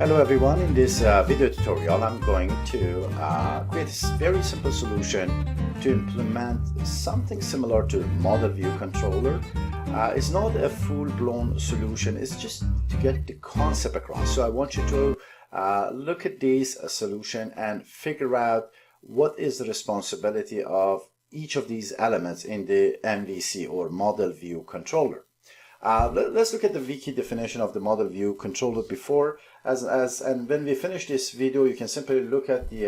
Hello everyone, in this video tutorial I'm going to create a very simple solution to implement something similar to model view controller. It's not a full-blown solution, it's just to get the concept across. So I want you to look at this solution and figure out what is the responsibility of each of these elements in the MVC or model view controller. Let's look at the wiki definition of the model view controller before, and when we finish this video, you can simply look at the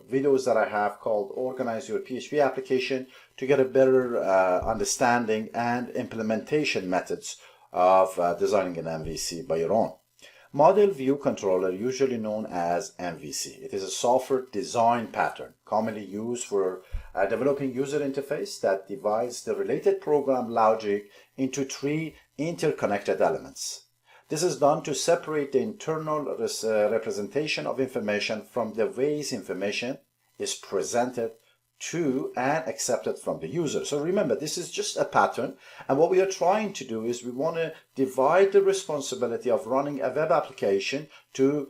videos that I have called Organize Your PHP Application to get a better understanding and implementation methods of designing an MVC by your own. Model View Controller, usually known as MVC. It is a software design pattern commonly used for developing user interface that divides the related program logic into three interconnected elements. This is done to separate the internal representation of information from the ways information is presented to and accepted from the user. So remember, this is just a pattern, and what we are trying to do is we want to divide the responsibility of running a web application to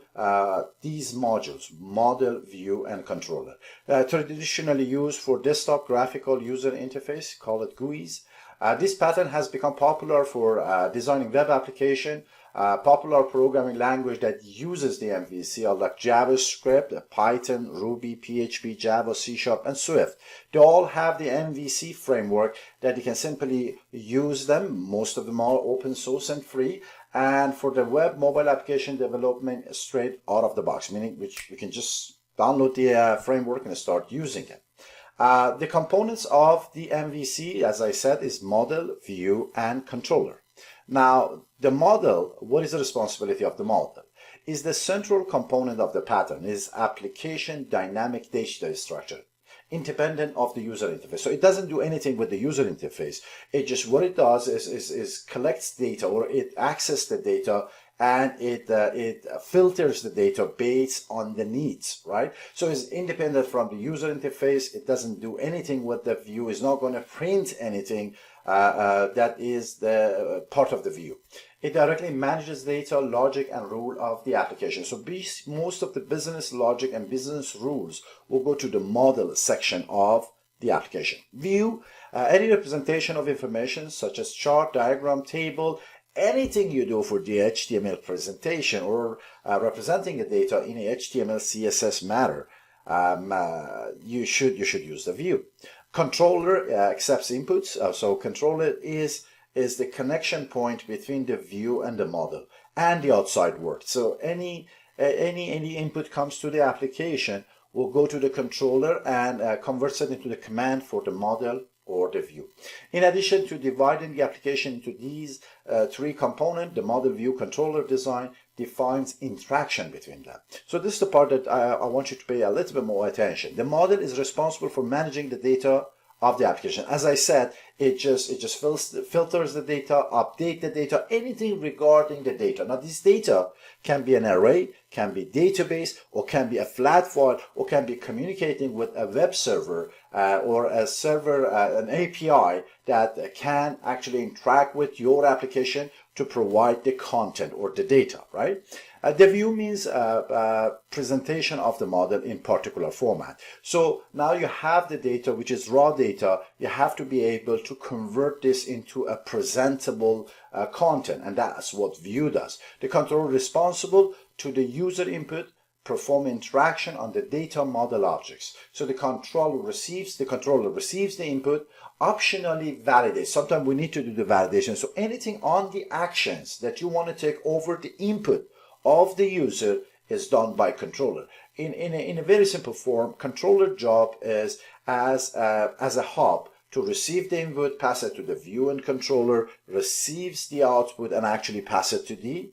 these modules: model, view, and controller. Traditionally used for desktop graphical user interface, call it GUIs. This pattern has become popular for designing web application. Popular programming language that uses the MVC are like JavaScript, Python, Ruby, PHP, Java, C#, and Swift. They all have the MVC framework that you can simply use them. Most of them are open source and free. And for the web mobile application development, straight out of the box, meaning which you can just download the framework and start using it. The components of the MVC, as I said, is model, view, and controller. Now, the model, what is the responsibility of the model? Is the central component of the pattern, is application dynamic data structure, independent of the user interface. So it doesn't do anything with the user interface. It just, what it does is collects data, or it accesses the data, and it filters the data based on the needs, right? So it's independent from the user interface. It doesn't do anything with the view. It's not going to print anything that is the part of the view. It directly manages data, logic, and rule of the application. So most of the business logic and business rules will go to the model section of the application. View, any representation of information such as chart, diagram, table, anything you do for the HTML presentation or representing the data in a HTML, CSS manner, you should use the view. Controller accepts inputs. So controller is the connection point between the view and the model and the outside world. So any input comes to the application will go to the controller and converts it into the command for the model or the view. In addition to dividing the application into these three components, the model, view, controller design defines interaction between them. So this is the part that I want you to pay a little bit more attention. The model is responsible for managing the data of the application. As I said, it just filters the data, update the data, anything regarding the data. Now, this data can be an array, can be database, or can be a flat file, or can be communicating with a web server or a server, an API that can actually interact with your application to provide the content or the data, right? The view means presentation of the model in particular format. So now you have the data, which is raw data. You have to be able to convert this into a presentable content, and that's what view does. The controller responsible to the user input, perform interaction on the data model objects. So the controller receives the input, optionally validates. Sometimes we need to do the validation. So anything on the actions that you want to take over the input of the user is done by controller. In a very simple form, controller job is as a hub to receive the input, pass it to the view, and controller receives the output and actually pass it to the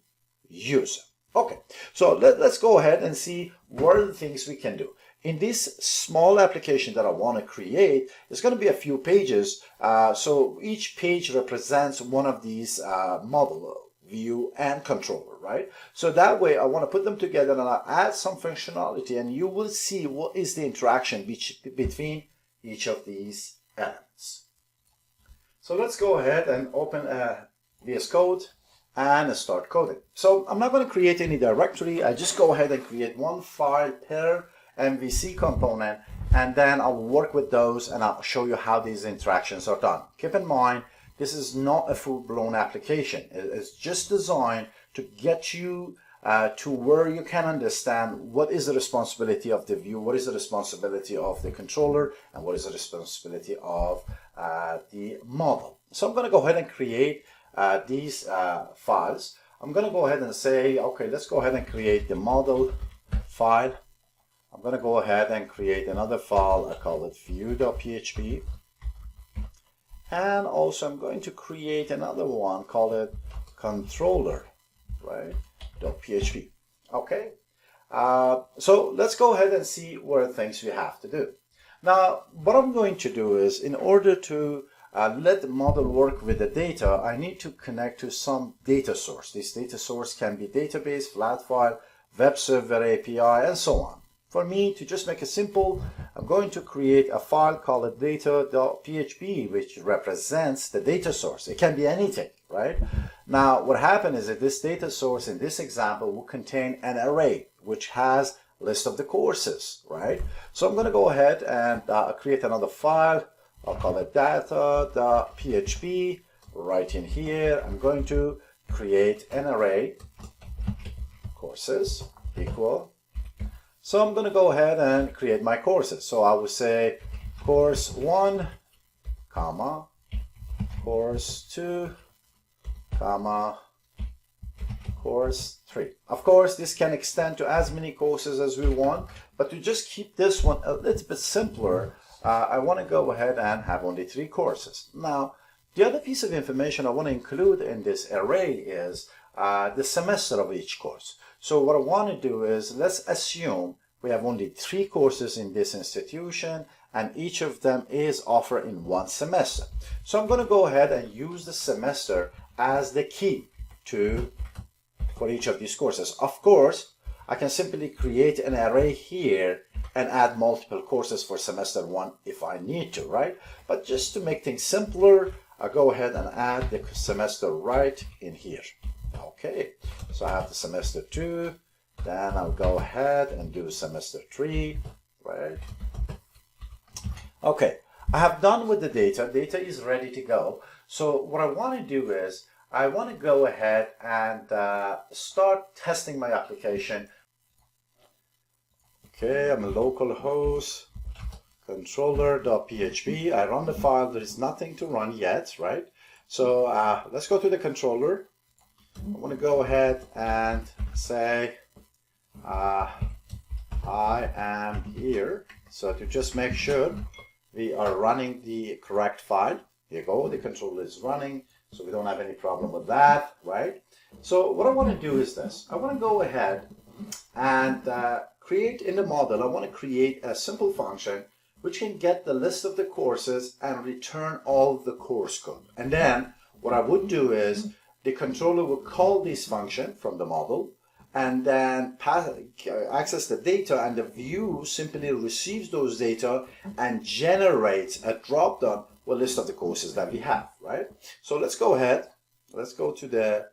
user. Okay, so let's go ahead and see what are the things we can do. In this small application that I want to create, there's going to be a few pages. So each page represents one of these model, view, and controller, right? So that way I want to put them together and I'll add some functionality, and you will see what is the interaction between each of these elements. So let's go ahead and open VS Code and start coding. So I'm not going to create any directory. I just go ahead and create one file per MVC component, and then I'll work with those and I'll show you how these interactions are done. Keep in mind, this is not a full-blown application. It's just designed to get you to where you can understand what is the responsibility of the view, what is the responsibility of the controller, and what is the responsibility of the model. So I'm going to go ahead and create these files. I'm going to go ahead and say, okay, let's go ahead and create the model file. I'm going to go ahead and create another file. I call it view.php. And also I'm going to create another one, call it controller, right? .php. Okay. So let's go ahead and see what are things we have to do. Now, what I'm going to do is, in order to let the model work with the data, I need to connect to some data source. This data source can be database, flat file, web server API, and so on. For me, to just make it simple, I'm going to create a file called data.php, which represents the data source. It can be anything, right? Now, what happened is that this data source in this example will contain an array, which has a list of the courses, right? So I'm going to go ahead and create another file. I'll call it data.php. Right in here, I'm going to create an array, courses, equal. So I'm going to go ahead and create my courses. So I will say course 1, comma, course 2, comma, course 3. Of course, this can extend to as many courses as we want, but to just keep this one a little bit simpler, I want to go ahead and have only 3 courses. Now, the other piece of information I want to include in this array is the semester of each course. So what I want to do is, let's assume we have only 3 courses in this institution, and each of them is offered in 1 semester. So I'm going to go ahead and use the semester as the key for each of these courses. Of course, I can simply create an array here and add multiple courses for semester 1 if I need to, right? But just to make things simpler, I'll go ahead and add the semester right in here. Okay, so I have the semester 2, then I'll go ahead and do semester 3, right? Okay, I have done with the data. Data is ready to go. So what I want to do is, I want to go ahead and start testing my application. Okay, I'm a local host, controller.php. I run the file. There is nothing to run yet, right? So let's go to the controller. I want to go ahead and say I am here. So to just make sure we are running the correct file. Here you go, the controller is running, so we don't have any problem with that, right? So what I want to do is this. I want to go ahead and create in the model, I want to create a simple function which can get the list of the courses and return all the course code. And then what I would do is, the controller will call this function from the model and then access the data, and the view simply receives those data and generates a drop-down with a list of the courses that we have, right? So let's go ahead. Let's go to the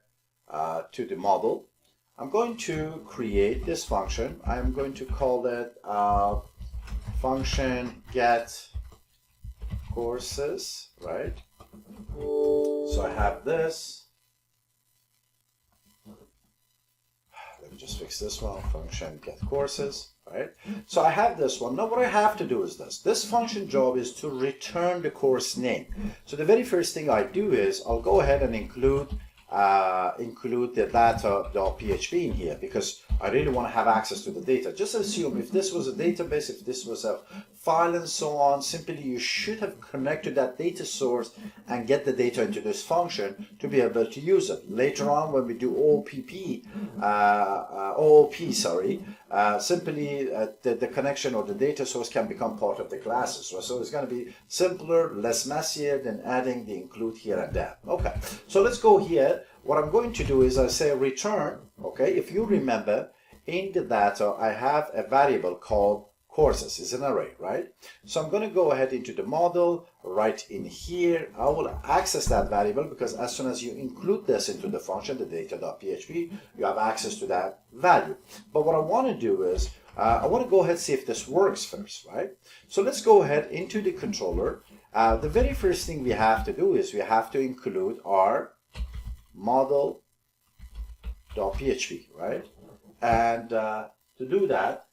model. I'm going to create this function. I'm going to call it function get courses, right? So I have this. Let me just fix this one, function get courses, right? So I have this one. Now what I have to do is this. This function job is to return the course name. So the very first thing I do is, I'll go ahead and include the data.php in here, because I really want to have access to the data. Just assume if this was a database, if this was a file and so on, simply you should have connected that data source and get the data into this function to be able to use it. Later on when we do OOP, simply the connection or the data source can become part of the classes. So it's going to be simpler, less messier than adding the include here and there. Okay, so let's go here. What I'm going to do is I say return. Okay, if you remember, in the data I have a variable called courses is an array, right? So I'm going to go ahead into the model, right in here. I will access that variable because as soon as you include this into the function, the data.php, you have access to that value. But what I want to do is, I want to go ahead and see if this works first, right? So let's go ahead into the controller. The very first thing we have to do is we have to include our model.php, right? And to do that,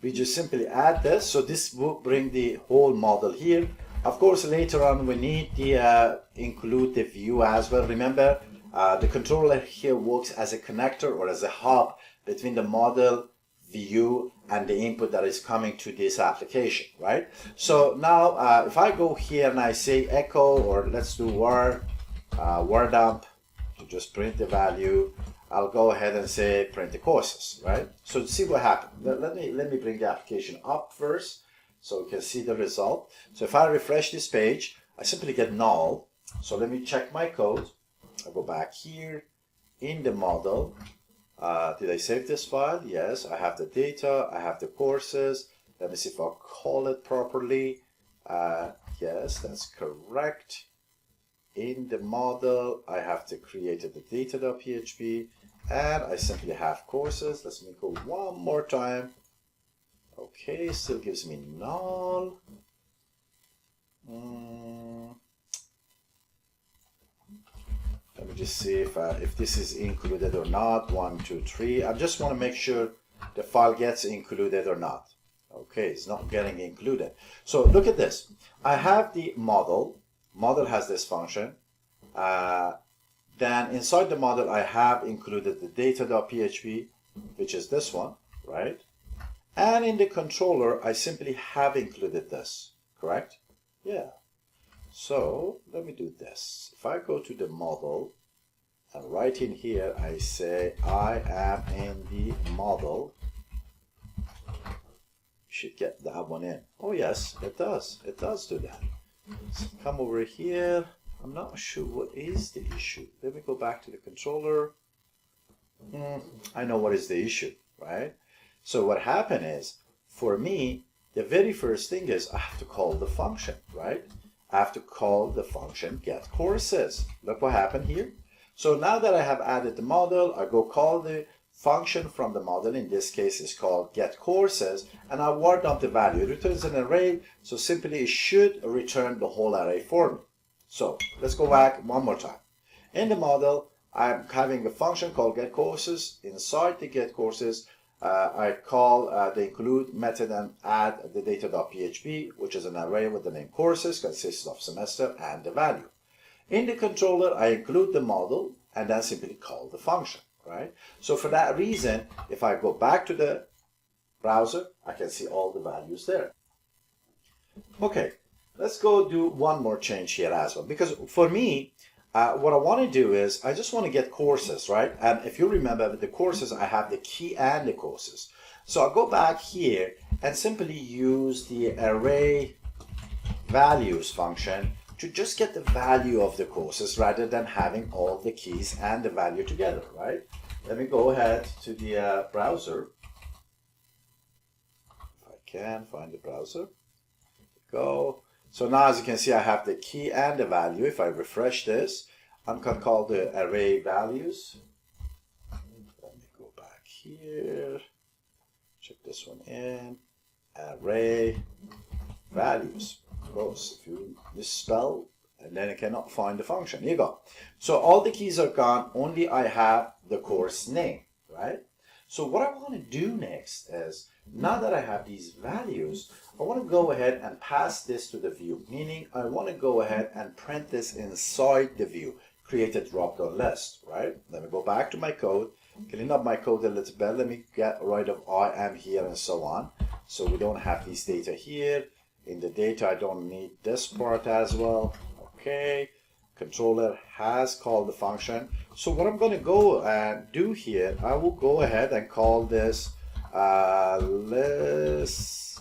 we just simply add this. So this will bring the whole model here. Of course, later on we need the include the view as well. Remember, the controller here works as a connector or as a hub between the model, view, and the input that is coming to this application, right? So now if I go here and I say echo, or let's do var dump to just print the value, I'll go ahead and say print the courses, right? So see what happened. Let me bring the application up first so we can see the result. So if I refresh this page, I simply get null. So let me check my code. I go back here in the model. Did I save this file? Yes, I have the data, I have the courses. Let me see if I'll call it properly. Yes, that's correct. In the model, I have to create the data.php, and I simply have courses. Let's go one more time. Okay, still gives me null. Let me just see if this is included or not. 1, 2, 3. I just want to make sure the file gets included or not. Okay, it's not getting included. So look at this. I have the model. Model has this function. Then inside the model, I have included the data.php, which is this one, right? And in the controller, I simply have included this, correct? Yeah. So let me do this. If I go to the model and right in here, I say I am in the model. Should get that one in. Oh yes, it does. It does do that. So come over here. I'm not sure what is the issue. Let me go back to the controller. I know what is the issue, right? So what happened is, for me, the very first thing is I have to call the function, right? I have to call the function get courses. Look what happened here. So now that I have added the model, I go call the function from the model. In this case, is called get courses, and I var dump the value. It returns an array, so simply it should return the whole array for me. So let's go back one more time. In the model, I'm having a function called get courses. Inside the get courses, I call the include method and add the data.php, which is an array with the name courses, consists of semester and the value. In the controller, I include the model and then simply call the function, right? So for that reason, if I go back to the browser, I can see all the values there. Okay, let's go do one more change here as well, because for me, what I want to do is I just want to get courses, right? And if you remember with the courses, I have the key and the courses. So I'll go back here and simply use the array values function to just get the value of the courses rather than having all the keys and the value together, right? Let me go ahead to the browser. If I can find the browser. Go. So now as you can see, I have the key and the value. If I refresh this, I'm going to call the array values. Let me go back here. Check this one in. Array values. Of course, if you misspell, and then I cannot find the function. Here you go. So all the keys are gone. Only I have the course name, right? So what I want to do next is, now that I have these values, I want to go ahead and pass this to the view, meaning I want to go ahead and print this inside the view, create a drop-down list, right? Let me go back to my code, clean up my code a little bit. Let me get rid of I am here and so on. So we don't have these data here. In the data, I don't need this part as well. Okay. Controller has called the function. So what I'm going to go and do here, I will go ahead and call this list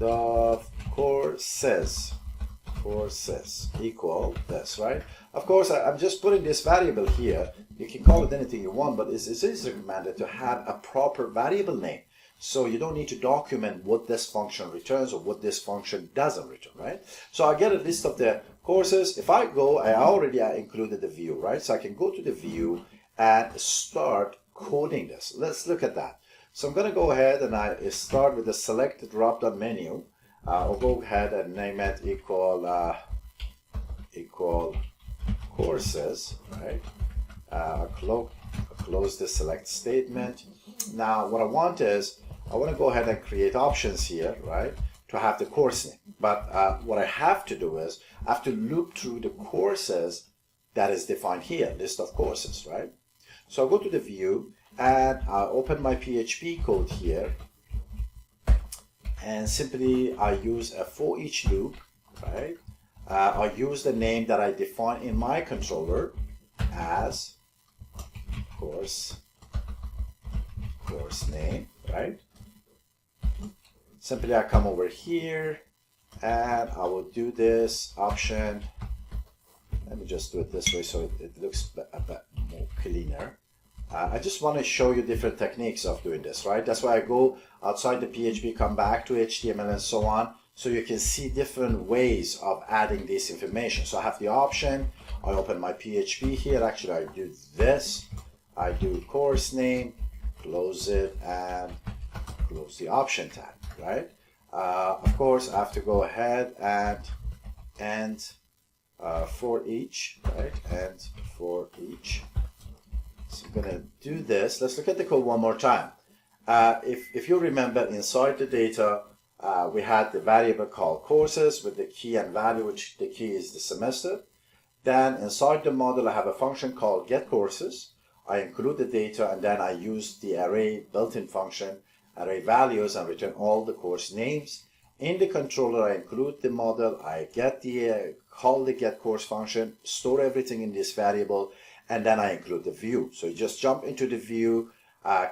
of courses equal this, right? Of course, I'm just putting this variable here. You can call it anything you want, but it is recommended to have a proper variable name. So you don't need to document what this function returns or what this function doesn't return, right? So I get a list of the courses. If I go, I already included the view, right? So I can go to the view and start coding this. Let's look at that. So I'm going to go ahead and I start with the select drop-down menu. I'll go ahead and name it equal courses, right? Close the select statement. Now what I want is, I want to go ahead and create options here, right, to have the course name. But what I have to do is, I have to loop through the courses that is defined here, list of courses, right? So I'll go to the view and I'll open my PHP code here. And simply I use a for each loop, right? I use the name that I define in my controller as course name, right? Simply I come over here and I will do this option. Let me just do it this way so it looks a bit more cleaner. I just want to show you different techniques of doing this, right? That's why I go outside the PHP, come back to HTML and so on, so you can see different ways of adding this information. So I have the option, I open my PHP here, actually I do this, I do course name, close it and close the option tab, right? Of course I have to go ahead and for each, right? And for each. So I'm going to do this. Let's look at the code one more time. If you remember, inside the data, we had the variable called courses with the key and value, which the key is the semester. Then inside the model, I have a function called getCourses. I include the data, and then I use the array built-in function, array values, and return all the course names. In the controller, I include the model. I get the call the getCourse function, store everything in this variable, and then I include the view. So you just jump into the view,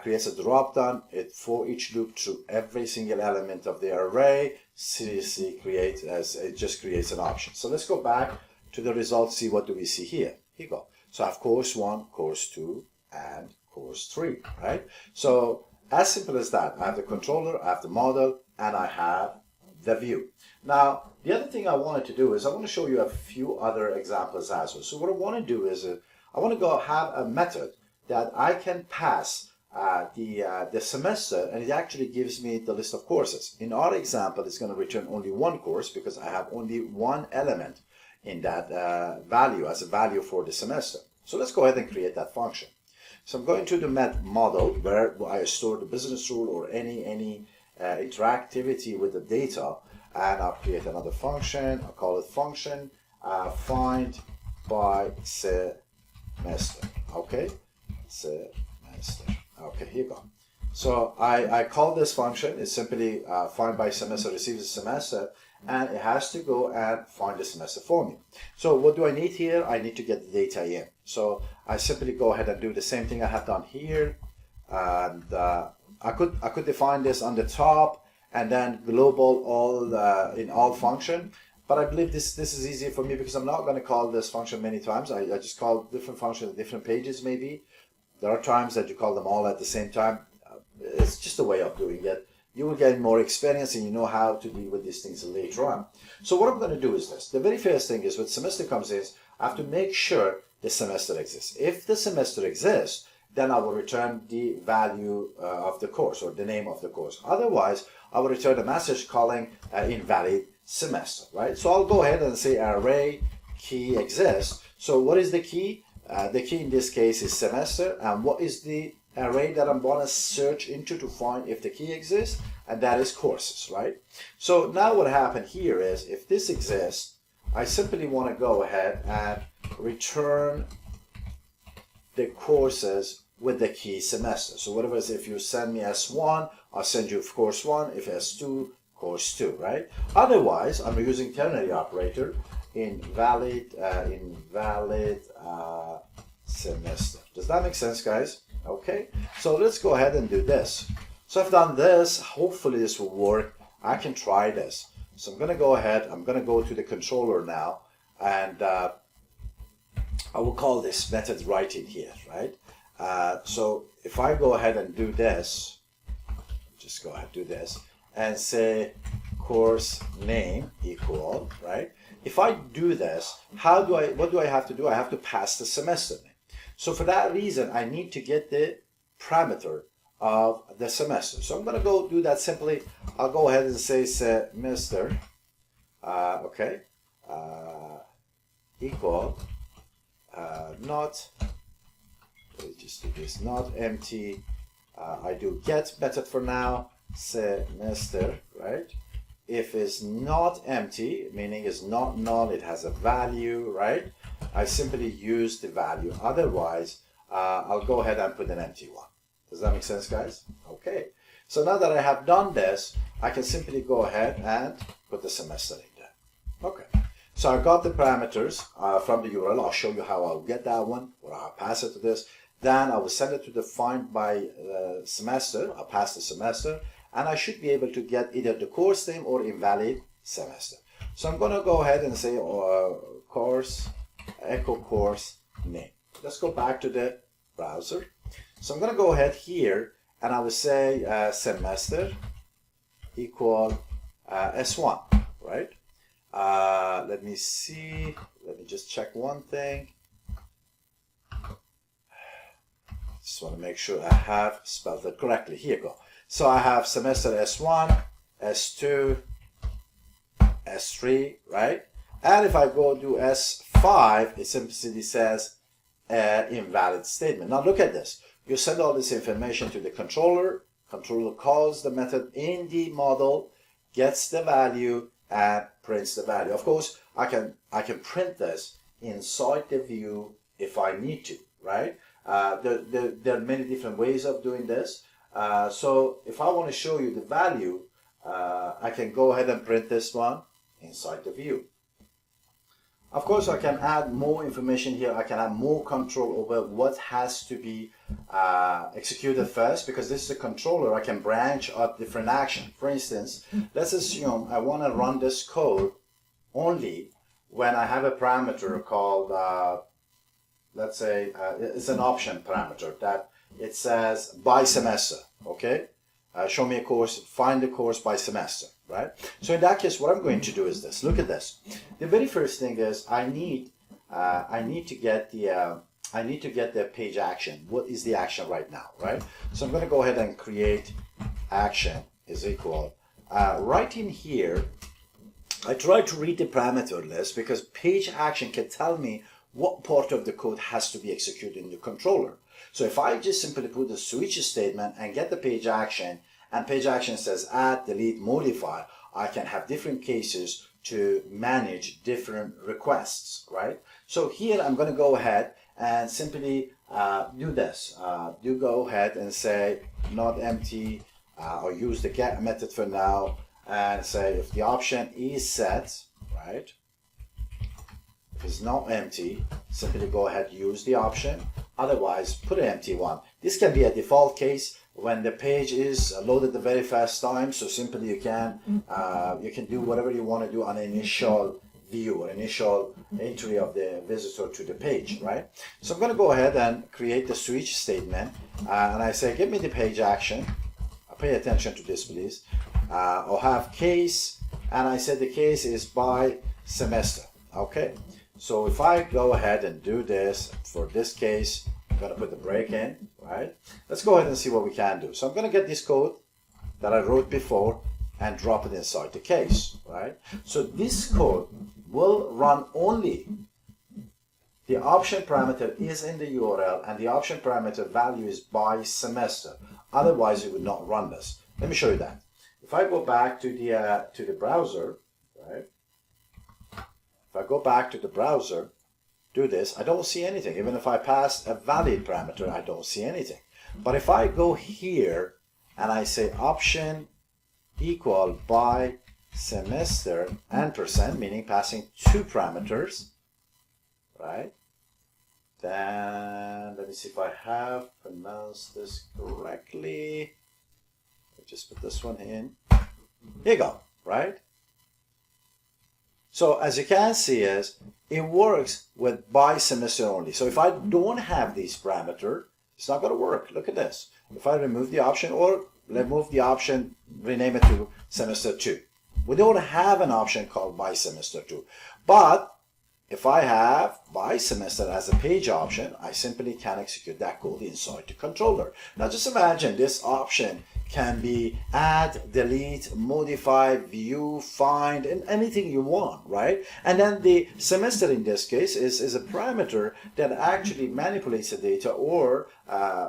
creates a drop-down, it for each loop through every single element of the array, it just creates an option. So let's go back to the results, see what do we see here. Here you go. So I have course 1, course 2, and course 3, right? So as simple as that. I have the controller, I have the model, and I have the view. Now, the other thing I wanted to do is I want to show you a few other examples as well. So what I want to do is I want to go have a method that I can pass the semester, and it actually gives me the list of courses. In our example, it's going to return only one course because I have only one element in that value as a value for the semester. So let's go ahead and create that function. So I'm going to the model where I store the business rule or any interactivity with the data, and I'll create another function. I'll call it function find by semester. Okay, semester. Okay, here you go. So I call this function. It's simply find by semester receives a semester, and it has to go and find the semester for me. So what do I need here? I need to get the data in. So I simply go ahead and do the same thing I have done here, and I could define this on the top and then global all in all function. But I believe this is easier for me because I'm not going to call this function many times. I just call different functions, different pages maybe. There are times that you call them all at the same time. It's just a way of doing it. You will get more experience and you know how to deal with these things later on. So what I'm going to do is this. The very first thing is when semester comes in, I have to make sure the semester exists. If the semester exists, then I will return the value of the course or the name of the course. Otherwise, I will return a message calling invalid semester, right? So I'll go ahead and say array key exists. So what is the key? The key in this case is semester, and what is the array that I'm going to search into to find if the key exists? And that is courses, right? So now what happened here is if this exists, I simply want to go ahead and return the courses with the key semester. So whatever is, if you send me S1, I'll send you course 1, if S2, course 2, right? Otherwise, I'm using ternary operator, invalid semester. Does that make sense, guys? Okay, so let's go ahead and do this. So I've done this. Hopefully this will work. I can try this. So I'm going to go ahead. I'm going to go to the controller now, and I will call this method right in here, right? So if I go ahead and do this, just just go ahead and do this and say course name equal, right? If I do this, what do I have to do? I have to pass the semester name. So for that reason, I need to get the parameter of the semester. So I'm going to go do that simply. I'll go ahead and say semester, equal, not, let's just do this, not empty. I do get method for now, semester, right? If it's not empty, meaning it's not null, it has a value, right? I simply use the value. Otherwise, I'll go ahead and put an empty one. Does that make sense, guys? Okay. So now that I have done this, I can simply go ahead and put the semester in there. Okay. So I got the parameters from the URL. I'll show you how I'll get that one, or I'll pass it to this. Then I will send it to the find by semester. I'll pass the semester, and I should be able to get either the course name or invalid semester. So I'm going to go ahead and say course, echo course name. Let's go back to the browser. So I'm going to go ahead here, and I will say semester equal S1, right? Let me see. Let me just check one thing. Just want to make sure I have spelled it correctly. Here you go. So I have semester S1, S2, S3, right? And if I go do S5, it simply says invalid statement. Now look at this. You send all this information to the controller. Controller calls the method in the model, gets the value, and prints the value. Of course, I can print this inside the view if I need to, right? There are many different ways of doing this. So if I want to show you the value, I can go ahead and print this one inside the view. Of course, I can add more information here. I can have more control over what has to be executed first, because this is a controller. I can branch out different action. For instance, let's assume I want to run this code only when I have a parameter called, let's say, it's an option parameter that it says by semester, okay? Show me a course, find the course by semester, right? So in that case, what I'm going to do is this. Look at this. The very first thing is I need to get the page action. What is the action right now, right? So I'm going to go ahead and create action is equal. Right in here, I try to read the parameter list because page action can tell me what part of the code has to be executed in the controller. So if I just simply put the switch statement and get the page action, and page action says add, delete, modify, I can have different cases to manage different requests, right? So here I'm going to go ahead and simply do this. Do go ahead and say not empty, or use the get method for now, and say if the option is set, right? If it's not empty, simply go ahead and use the option. Otherwise, put an empty one. This can be a default case when the page is loaded the very first time. So simply you can do whatever you want to do on initial view or initial entry of the visitor to the page, right? So I'm going to go ahead and create the switch statement, and I say give me the page action. Pay attention to this, please. I'll have case, and I said the case is by semester. Okay. So if I go ahead and do this for this case, I'm going to put the break in, right? Let's go ahead and see what we can do. So I'm going to get this code that I wrote before and drop it inside the case, right? So this code will run only the option parameter is in the URL and the option parameter value is by semester. Otherwise, it would not run this. Let me show you that. If I go back to the browser, right? If I go back to the browser, do this, I don't see anything. Even if I pass a valid parameter, I don't see anything. But if I go here and I say option equal by semester and %, meaning passing two parameters, right? Then let me see if I have pronounced this correctly. I'll just put this one in. Here you go, right? So as you can see is it works with by semester only. So if I don't have these parameters, it's not going to work. Look at this. If I remove the option or remove the option, rename it to semester 2. We don't have an option called by semester 2. But if I have by semester as a page option, I simply can execute that code inside the controller. Now just imagine this option can be add, delete, modify, view, find, and anything you want, right? And then the semester in this case is a parameter that actually manipulates the data or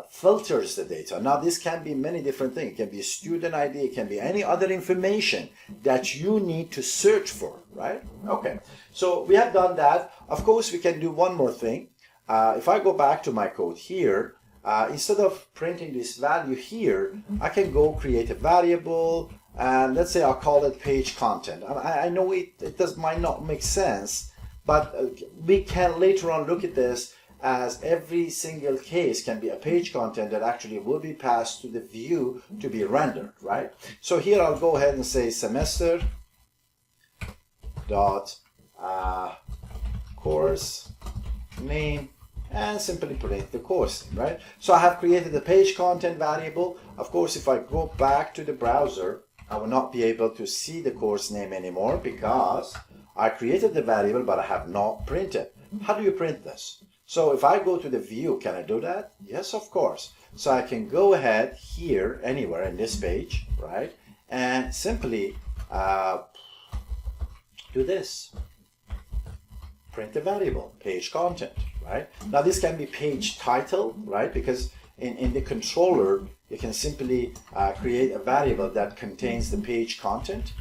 filters the data. Now this can be many different things. It can be a student ID, it can be any other information that you need to search for, right? Okay, so we have done that. Of course, we can do one more thing. If I go back to my code here, instead of printing this value here, I can go create a variable, and let's say I'll call it page content. I know it might not make sense, but we can later on look at this as every single case can be a page content that actually will be passed to the view to be rendered, right? So here I'll go ahead and say semester dot course name, and simply print the course name, right? So I have created the page content variable. Of course, if I go back to the browser, I will not be able to see the course name anymore because I created the variable, but I have not printed. How do you print this? So if I go to the view, can I do that? Yes, of course. So I can go ahead here, anywhere in this page, right? And simply do this. Print the variable, page content, right? Now this can be page title, right? Because in the controller, you can simply create a variable that contains the page content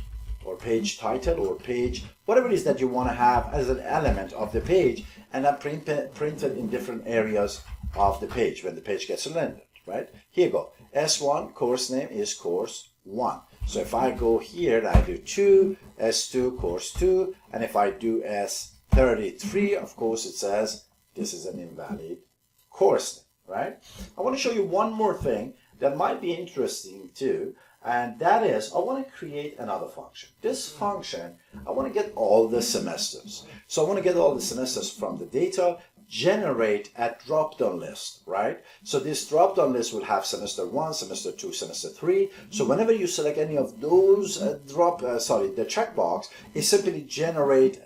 or page title or page, whatever it is that you want to have as an element of the page, and then print it in different areas of the page when the page gets rendered, right? Here you go. S1 course name is course 1. So if I go here and I do 2, S2 course 2, and if I do S33, of course it says this is an invalid course name, right? I want to show you one more thing that might be interesting too, and that is I want to create another function. This function, I want to get all the semesters. So I want to get all the semesters from the data, generate a drop-down list, right? So this drop-down list will have semester 1, semester 2, semester 3. So whenever you select any of those the checkbox, it simply generate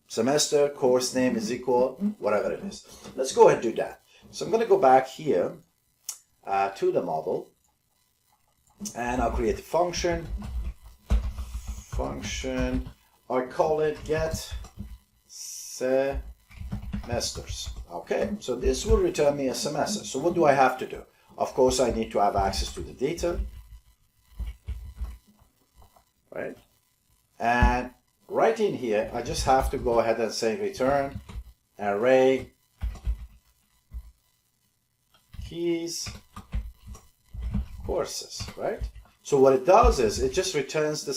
semester, course name is equal, whatever it is. Let's go ahead and do that. So I'm going to go back here to the model, and I'll create a function. I call it get semesters. Okay, so this will return me a semester. So what do I have to do? Of course, I need to have access to the data, right? And right in here, I just have to go ahead and say return array keys courses, right? So what it does is it just returns the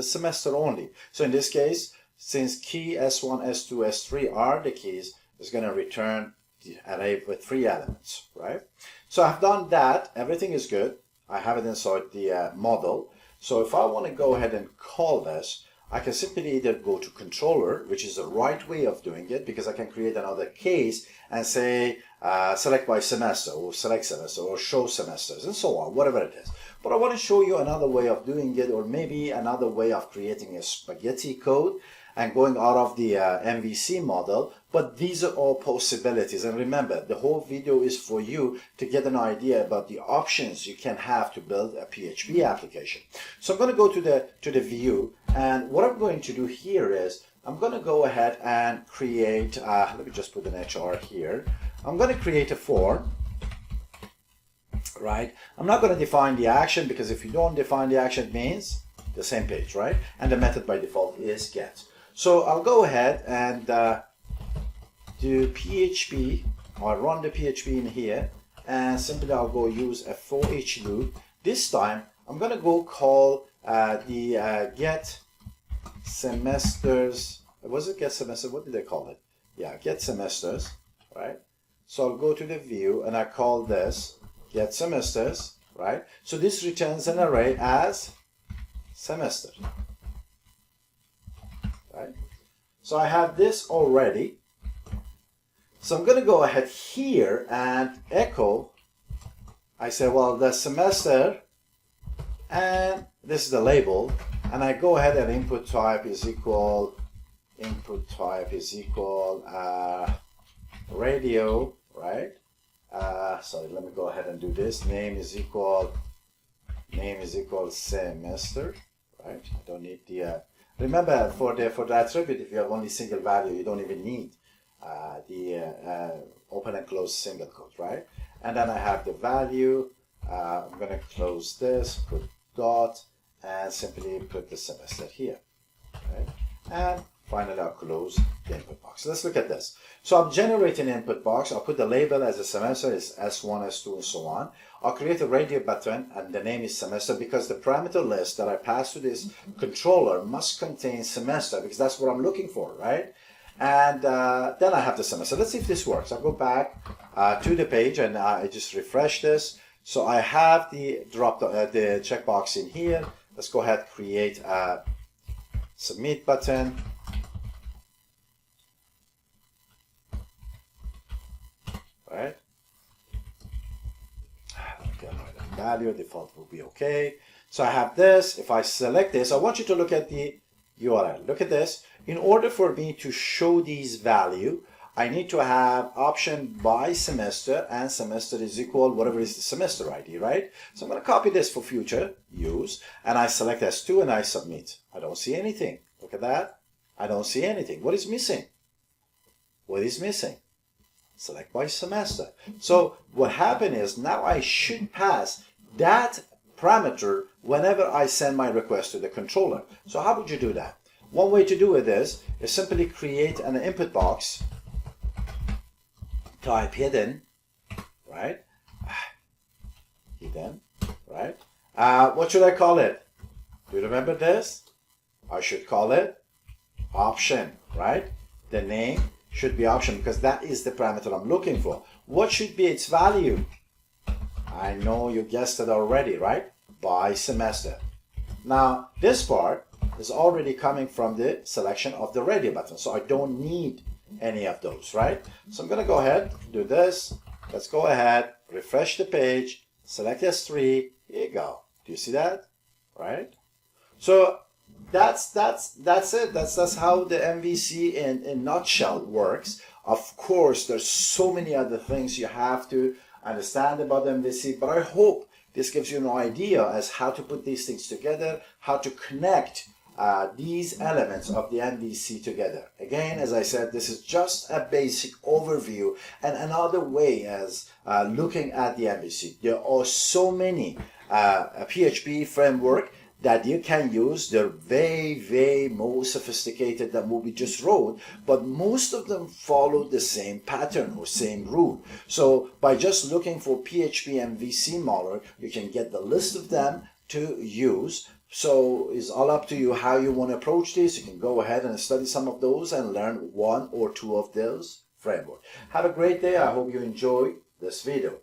semester only. So in this case, since key S1, S2, S3 are the keys, it's going to return the array with 3 elements, right? So I've done that. Everything is good. I have it inside the model. So if I want to go ahead and call this, I can simply either go to controller, which is the right way of doing it, because I can create another case and say select by semester or select semester or show semesters and so on, whatever it is. But I want to show you another way of doing it, or maybe another way of creating a spaghetti code and going out of the MVC model. But these are all possibilities, and remember, the whole video is for you to get an idea about the options you can have to build a PHP application. So I'm going to go to the view, and what I'm going to do here is I'm going to go ahead and create let me just put an HR here. I'm going to create a form, right? I'm not going to define the action, because if you don't define the action, it means the same page, right? And the method by default is get. So I'll go ahead and do PHP. I'll run the PHP in here, and simply I'll go use a for each loop. This time I'm going to go call the get semesters. Was it get semester? What did they call it? Yeah, get semesters, right? So I'll go to the view and I call this get semesters, right? So this returns an array as semester, right? So I have this already. So I'm going to go ahead here and echo I say, well, the semester, and this is the label, and I go ahead and input type is equal radio, right? Sorry, let me go ahead and do this. Name is equal semester, right? I don't need the remember for the attribute, if you have only single value, you don't even need the open and close single quote, right? And then I have the value. I'm going to close this, put dot, and simply put the semester here, right? And finally, I'll close the input box. Let's look at this. So I'm generating an input box. I'll put the label as a semester is S1, S2, and so on. I'll create a radio button, and the name is semester because the parameter list that I pass to this controller must contain semester because that's what I'm looking for, right? And then I have the semester. Let's see if this works. I'll go back to the page and I just refresh this. So I have the the checkbox in here. Let's go ahead and create a submit button. Right? Value default will be okay. So I have this. If I select this, I want you to look at the URL. Look at this. In order for me to show these value, I need to have option by semester, and semester is equal whatever is the semester ID, right? So I'm going to copy this for future use, and I select S2 and I submit. I don't see anything. Look at that. I don't see anything. What is missing? What is missing? Select by semester. So what happened is now I should pass that parameter whenever I send my request to the controller. So how would you do that? One way to do it is simply create an input box, type hidden, right? Hidden, right? What should I call it? Do you remember this? I should call it option, right? The name should be option because that is the parameter I'm looking for. What should be its value? I know you guessed it already, right? By semester. Now, this part is already coming from the selection of the radio button, so I don't need any of those, right? So I'm going to go ahead, do this. Let's go ahead, refresh the page, select S3. Here you go. Do you see that? Right? So that's it. That's how the MVC in nutshell works. Of course, there's so many other things you have to understand about MVC, but I hope this gives you an idea as how to put these things together, how to connect these elements of the MVC together. Again, as I said, this is just a basic overview and another way as looking at the MVC. There are so many PHP framework that you can use. They're very more sophisticated than what we just wrote, but most of them follow the same pattern or same rule. So by just looking for PHP MVC modeler, you can get the list of them to use. So it's all up to you how you want to approach this. You can go ahead and study some of those and learn one or two of those frameworks. Have a great day. I hope you enjoy this video.